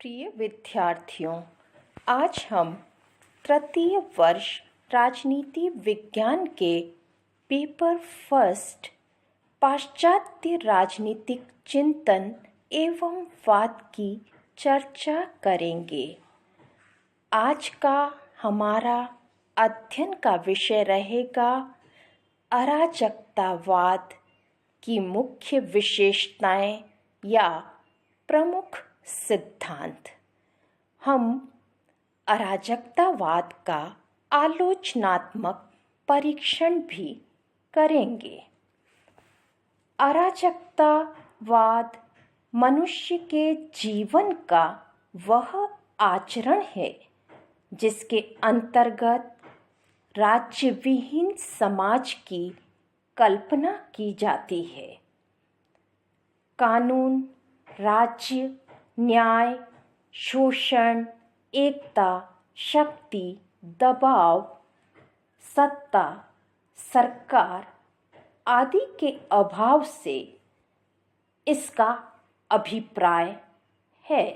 प्रिय विद्यार्थियों, आज हम तृतीय वर्ष राजनीति विज्ञान के पेपर फर्स्ट पाश्चात्य राजनीतिक चिंतन एवं वाद की चर्चा करेंगे। आज का हमारा अध्ययन का विषय रहेगा अराजकतावाद की मुख्य विशेषताएं या प्रमुख सिद्धांत। हम अराजकतावाद का आलोचनात्मक परीक्षण भी करेंगे। अराजकतावाद मनुष्य के जीवन का वह आचरण है जिसके अंतर्गत राज्यविहीन समाज की कल्पना की जाती है। कानून, राज्य, न्याय, शोषण, एकता, शक्ति, दबाव, सत्ता, सरकार आदि के अभाव से इसका अभिप्राय है।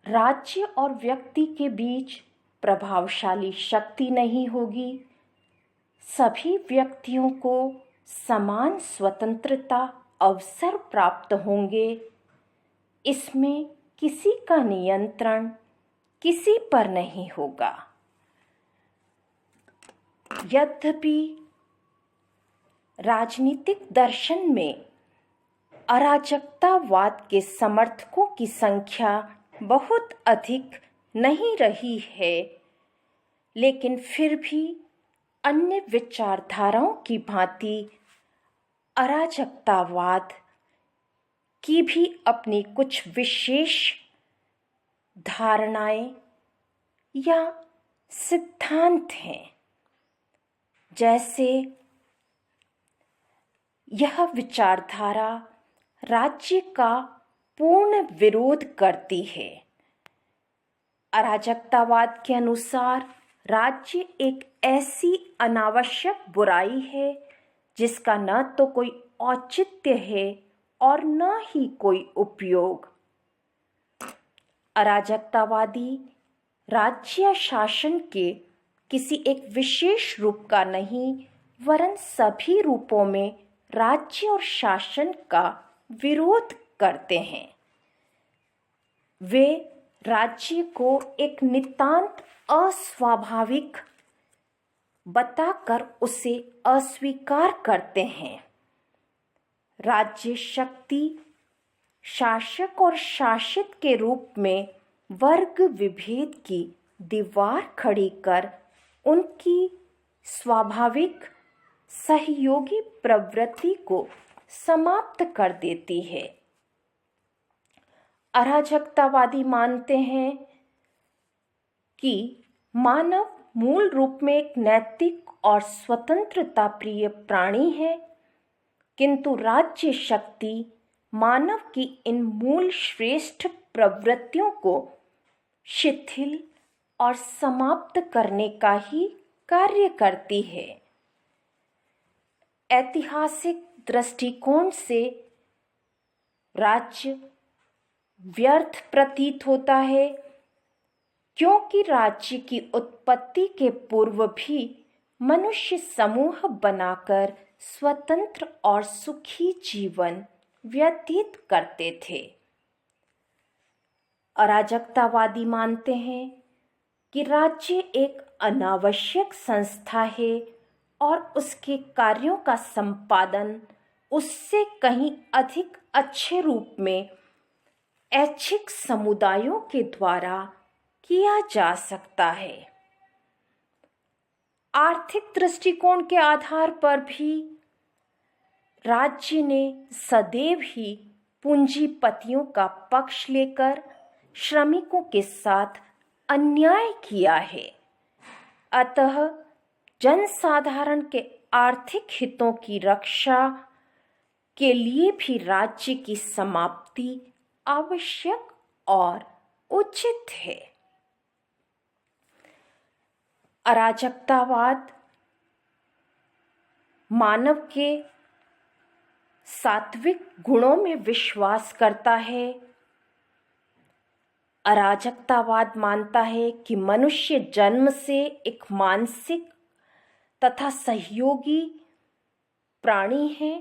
राज्य और व्यक्ति के बीच प्रभावशाली शक्ति नहीं होगी। सभी व्यक्तियों को समान स्वतंत्रता अवसर प्राप्त होंगे। इसमें किसी का नियंत्रण किसी पर नहीं होगा। यद्यपि राजनीतिक दर्शन में अराजकतावाद के समर्थकों की संख्या बहुत अधिक नहीं रही है, लेकिन फिर भी अन्य विचारधाराओं की भांति अराजकतावाद की भी अपनी कुछ विशेष धारणाएं या सिद्धांत हैं। जैसे यह विचारधारा राज्य का पूर्ण विरोध करती है। अराजकतावाद के अनुसार राज्य एक ऐसी अनावश्यक बुराई है जिसका न तो कोई औचित्य है और न ही कोई उपयोग। अराजकतावादी राज्य शासन के किसी एक विशेष रूप का नहीं, वरन सभी रूपों में राज्य और शासन का विरोध करते हैं। वे राज्य को एक नितांत अस्वाभाविक बताकर उसे अस्वीकार करते हैं। राज्य शक्ति शासक और शासित के रूप में वर्ग विभेद की दीवार खड़ी कर उनकी स्वाभाविक सहयोगी प्रवृत्ति को समाप्त कर देती है। अराजकतावादी मानते हैं कि मानव मूल रूप में एक नैतिक और स्वतंत्रता प्रिय प्राणी है, किंतु राज्य शक्ति मानव की इन मूल श्रेष्ठ प्रवृत्तियों को शिथिल और समाप्त करने का ही कार्य करती है। ऐतिहासिक दृष्टिकोण से राज्य व्यर्थ प्रतीत होता है, क्योंकि राज्य की उत्पत्ति के पूर्व भी मनुष्य समूह बनाकर स्वतंत्र और सुखी जीवन व्यतीत करते थे। अराजकतावादी मानते हैं कि राज्य एक अनावश्यक संस्था है और उसके कार्यों का संपादन उससे कहीं अधिक अच्छे रूप में ऐच्छिक समुदायों के द्वारा किया जा सकता है। आर्थिक दृष्टिकोण के आधार पर भी राज्य ने सदैव ही पूंजीपतियों का पक्ष लेकर श्रमिकों के साथ अन्याय किया है। अतः जनसाधारण के आर्थिक हितों की रक्षा के लिए भी राज्य की समाप्ति आवश्यक और उचित है। अराजकतावाद मानव के सात्विक गुणों में विश्वास करता है अराजकतावाद मानता है कि मनुष्य जन्म से एक मानसिक तथा सहयोगी प्राणी है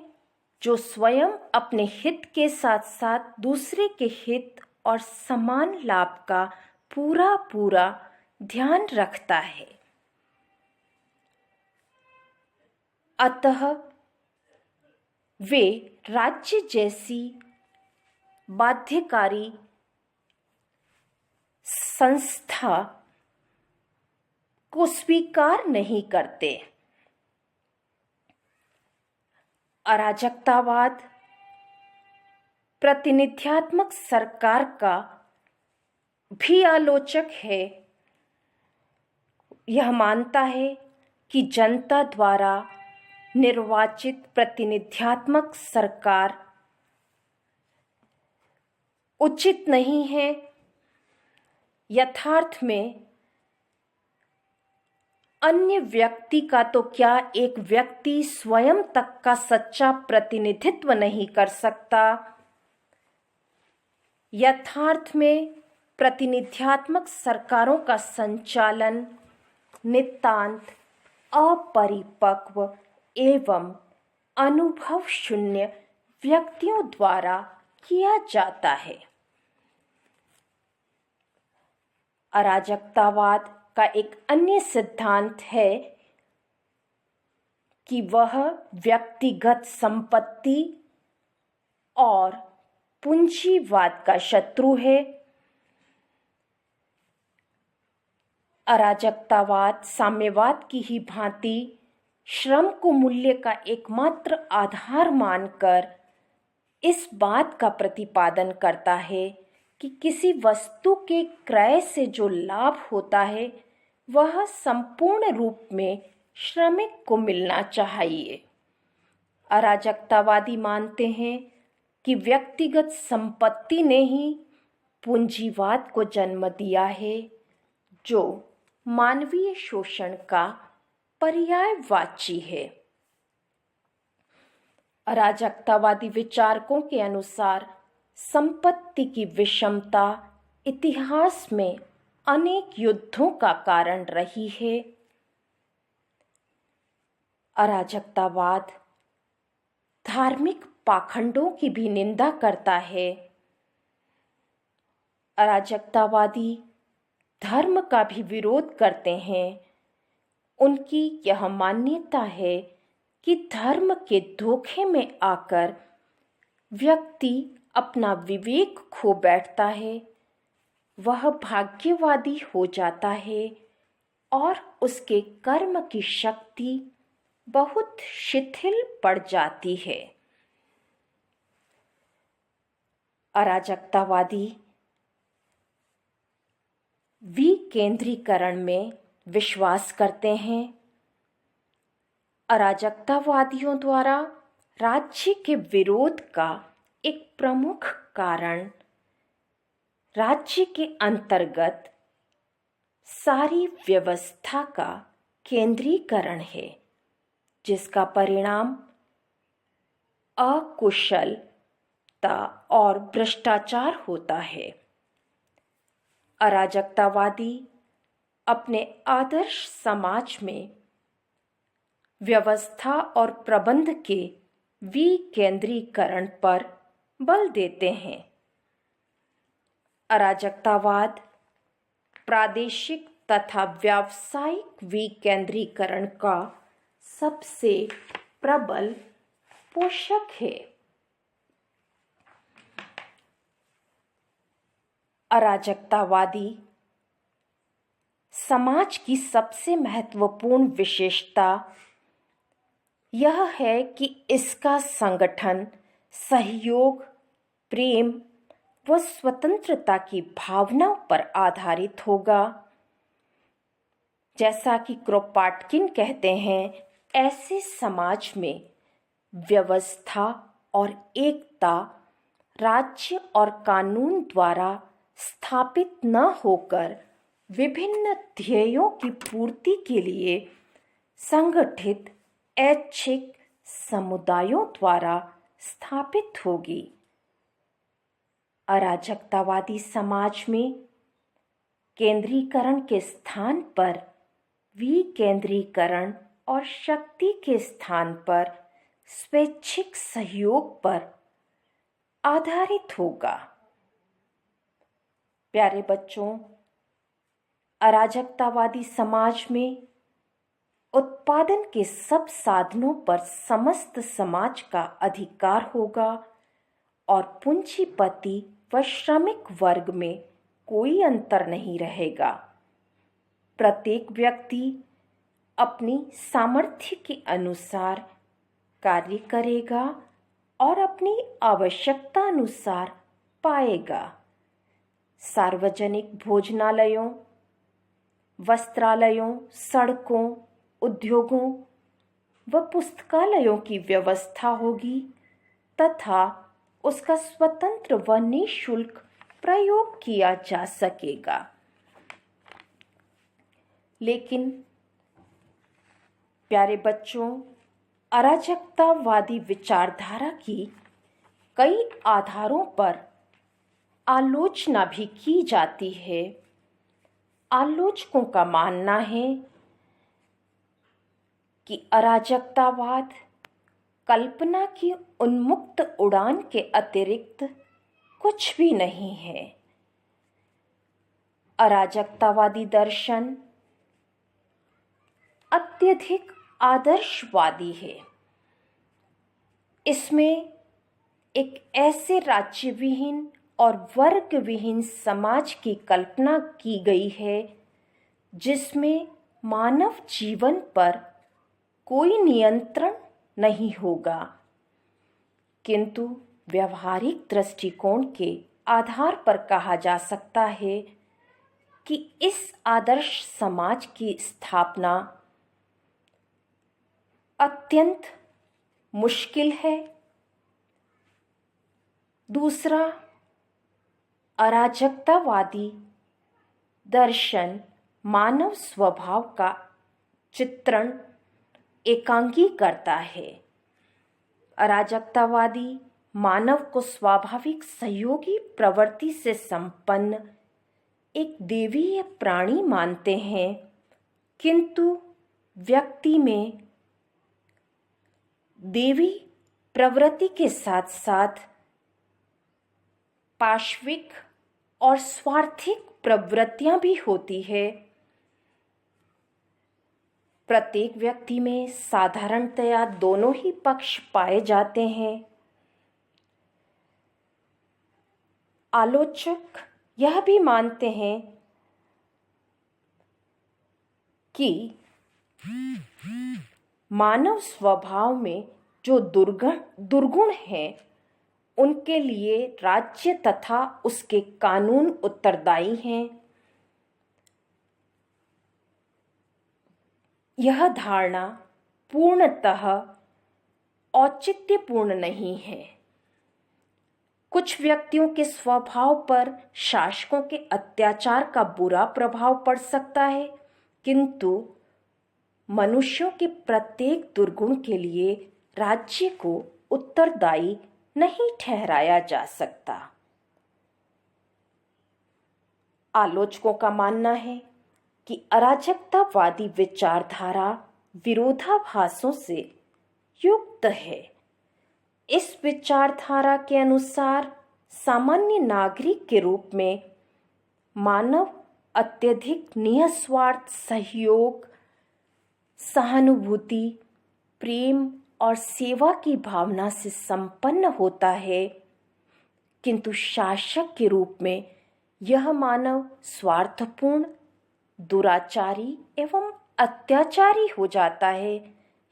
जो स्वयं अपने हित के साथ साथ दूसरे के हित और समान लाभ का पूरा पूरा ध्यान रखता है। अतः वे राज्य जैसी बाध्यकारी संस्था को स्वीकार नहीं करते। अराजकतावाद प्रतिनिध्यात्मक सरकार का भी आलोचक है। यह मानता है कि जनता द्वारा निर्वाचित प्रतिनिध्यात्मक सरकार उचित नहीं है। यथार्थ में अन्य व्यक्ति का तो क्या, एक व्यक्ति स्वयं तक का सच्चा प्रतिनिधित्व नहीं कर सकता। यथार्थ में प्रतिनिध्यात्मक सरकारों का संचालन नितांत अपरिपक्व एवं अनुभव शून्य व्यक्तियों द्वारा किया जाता है। अराजकतावाद का एक अन्य सिद्धांत है कि वह व्यक्तिगत संपत्ति और पूंजीवाद का शत्रु है। अराजकतावाद साम्यवाद की ही भांति श्रम को मूल्य का एकमात्र आधार मानकर इस बात का प्रतिपादन करता है कि किसी वस्तु के क्रय से जो लाभ होता है वह संपूर्ण रूप में श्रमिक को मिलना चाहिए। अराजकतावादी मानते हैं कि व्यक्तिगत संपत्ति ने ही पूंजीवाद को जन्म दिया है, जो मानवीय शोषण का पर्यायवाची है। अराजकतावादी विचारकों के अनुसार संपत्ति की विषमता इतिहास में अनेक युद्धों का कारण रही है। अराजकतावाद धार्मिक पाखंडों की भी निंदा करता है। अराजकतावादी धर्म का भी विरोध करते हैं। उनकी यह मान्यता है कि धर्म के धोखे में आकर व्यक्ति अपना विवेक खो बैठता है, वह भाग्यवादी हो जाता है और उसके कर्म की शक्ति बहुत शिथिल पड़ जाती है। अराजकतावादी विकेंद्रीकरण में विश्वास करते हैं। अराजकतावादियों द्वारा राज्य के विरोध का एक प्रमुख कारण राज्य के अंतर्गत सारी व्यवस्था का केंद्रीकरण है, जिसका परिणाम अकुशलता और भ्रष्टाचार होता है। अराजकतावादी अपने आदर्श समाज में व्यवस्था और प्रबंध के विकेंद्रीकरण पर बल देते हैं। अराजकतावाद प्रादेशिक तथा व्यावसायिक विकेंद्रीकरण का सबसे प्रबल पोषक है। अराजकतावादी समाज की सबसे महत्वपूर्ण विशेषता यह है कि इसका संगठन सहयोग, प्रेम व स्वतंत्रता की भावना पर आधारित होगा। जैसा कि क्रोपाटकिन कहते हैं, ऐसे समाज में व्यवस्था और एकता राज्य और कानून द्वारा स्थापित न होकर विभिन्न ध्येयों की पूर्ति के लिए संगठित ऐच्छिक समुदायों द्वारा स्थापित होगी। अराजकतावादी समाज में केंद्रीकरण के स्थान पर विकेंद्रीकरण और शक्ति के स्थान पर स्वैच्छिक सहयोग पर आधारित होगा। प्यारे बच्चों, अराजकतावादी समाज में उत्पादन के सब साधनों पर समस्त समाज का अधिकार होगा और पूंजीपति व श्रमिक वर्ग में कोई अंतर नहीं रहेगा। प्रत्येक व्यक्ति अपनी सामर्थ्य के अनुसार कार्य करेगा और अपनी आवश्यकता अनुसार पाएगा। सार्वजनिक भोजनालयों, वस्त्रालयों, सड़कों, उद्योगों व पुस्तकालयों की व्यवस्था होगी तथा उसका स्वतंत्र व निःशुल्क प्रयोग किया जा सकेगा। लेकिन प्यारे बच्चों, अराजकतावादी विचारधारा की कई आधारों पर आलोचना भी की जाती है। आलोचकों का मानना है कि अराजकतावाद कल्पना की उन्मुक्त उड़ान के अतिरिक्त कुछ भी नहीं है। अराजकतावादी दर्शन अत्यधिक आदर्शवादी है। इसमें एक ऐसे राज्यविहीन और वर्गविहीन समाज की कल्पना की गई है जिसमें मानव जीवन पर कोई नियंत्रण नहीं होगा, किंतु व्यवहारिक दृष्टिकोण के आधार पर कहा जा सकता है कि इस आदर्श समाज की स्थापना अत्यंत मुश्किल है। दूसरा, अराजकतावादी दर्शन मानव स्वभाव का चित्रण एकांगी करता है। अराजकतावादी मानव को स्वाभाविक सहयोगी प्रवृत्ति से संपन्न एक देवीय प्राणी मानते हैं, किंतु व्यक्ति में देवी प्रवृत्ति के साथ साथ पाशविक और स्वार्थिक प्रवृत्तियां भी होती है। प्रत्येक व्यक्ति में साधारणतया दोनों ही पक्ष पाए जाते हैं। आलोचक यह भी मानते हैं कि मानव स्वभाव में जो दुर्गुण हैं, उनके लिए राज्य तथा उसके कानून उत्तरदायी हैं। यह धारणा पूर्णतः औचित्यपूर्ण नहीं है। कुछ व्यक्तियों के स्वभाव पर शासकों के अत्याचार का बुरा प्रभाव पड़ सकता है, किंतु मनुष्यों के प्रत्येक दुर्गुण के लिए राज्य को उत्तरदायी नहीं ठहराया जा सकता। आलोचकों का मानना है कि अराजकतावादी विचारधारा विरोधाभासों से युक्त है। इस विचारधारा के अनुसार सामान्य नागरिक के रूप में मानव अत्यधिक निस्वार्थ सहयोग, सहानुभूति, प्रेम और सेवा की भावना से संपन्न होता है, किंतु शासक के रूप में यह मानव स्वार्थपूर्ण, दुराचारी एवं अत्याचारी हो जाता है।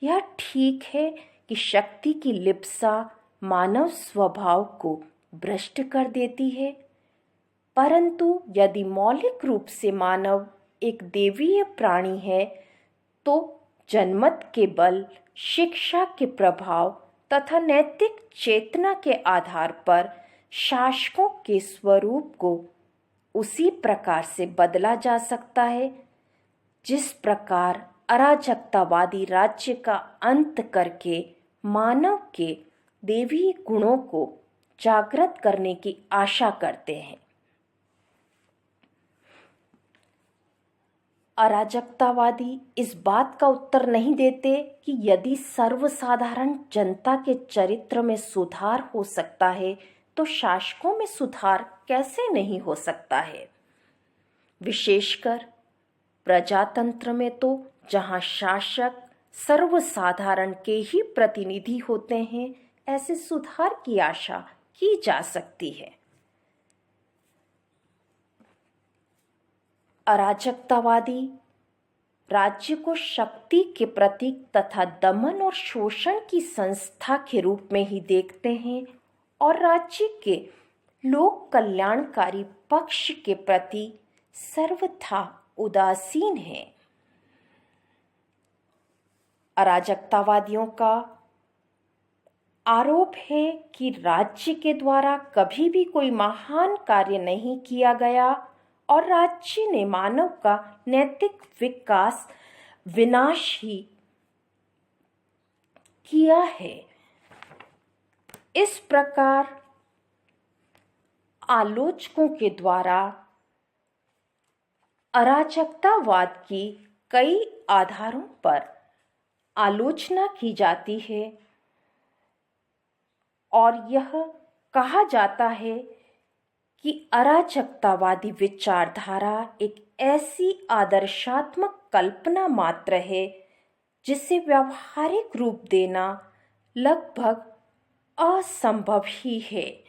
यह ठीक है कि शक्ति की लिप्सा मानव स्वभाव को भ्रष्ट कर देती है, परंतु यदि मौलिक रूप से मानव एक देवीय प्राणी है तो जनमत के बल, शिक्षा के प्रभाव तथा नैतिक चेतना के आधार पर शासकों के स्वरूप को उसी प्रकार से बदला जा सकता है जिस प्रकार अराजकतावादी राज्य का अंत करके मानव के देवी गुणों को जागृत करने की आशा करते हैं। अराजकतावादी इस बात का उत्तर नहीं देते कि यदि सर्वसाधारण जनता के चरित्र में सुधार हो सकता है तो शासकों में सुधार कैसे नहीं हो सकता है। विशेषकर प्रजातंत्र में तो जहां शासक सर्वसाधारण के ही प्रतिनिधि होते हैं, ऐसे सुधार की आशा की जा सकती है। अराजकतावादी राज्य को शक्ति के प्रतीक तथा दमन और शोषण की संस्था के रूप में ही देखते हैं और राज्य के लोक कल्याणकारी पक्ष के प्रति सर्वथा उदासीन है। अराजकतावादियों का आरोप है कि राज्य के द्वारा कभी भी कोई महान कार्य नहीं किया गया और राज्य ने मानव का नैतिक विकास विनाश ही किया है। इस प्रकार आलोचकों के द्वारा अराजकतावाद की कई आधारों पर आलोचना की जाती है और यह कहा जाता है कि अराजकतावादी विचारधारा एक ऐसी आदर्शात्मक कल्पना मात्र है जिसे व्यावहारिक रूप देना लगभग असंभव ही है।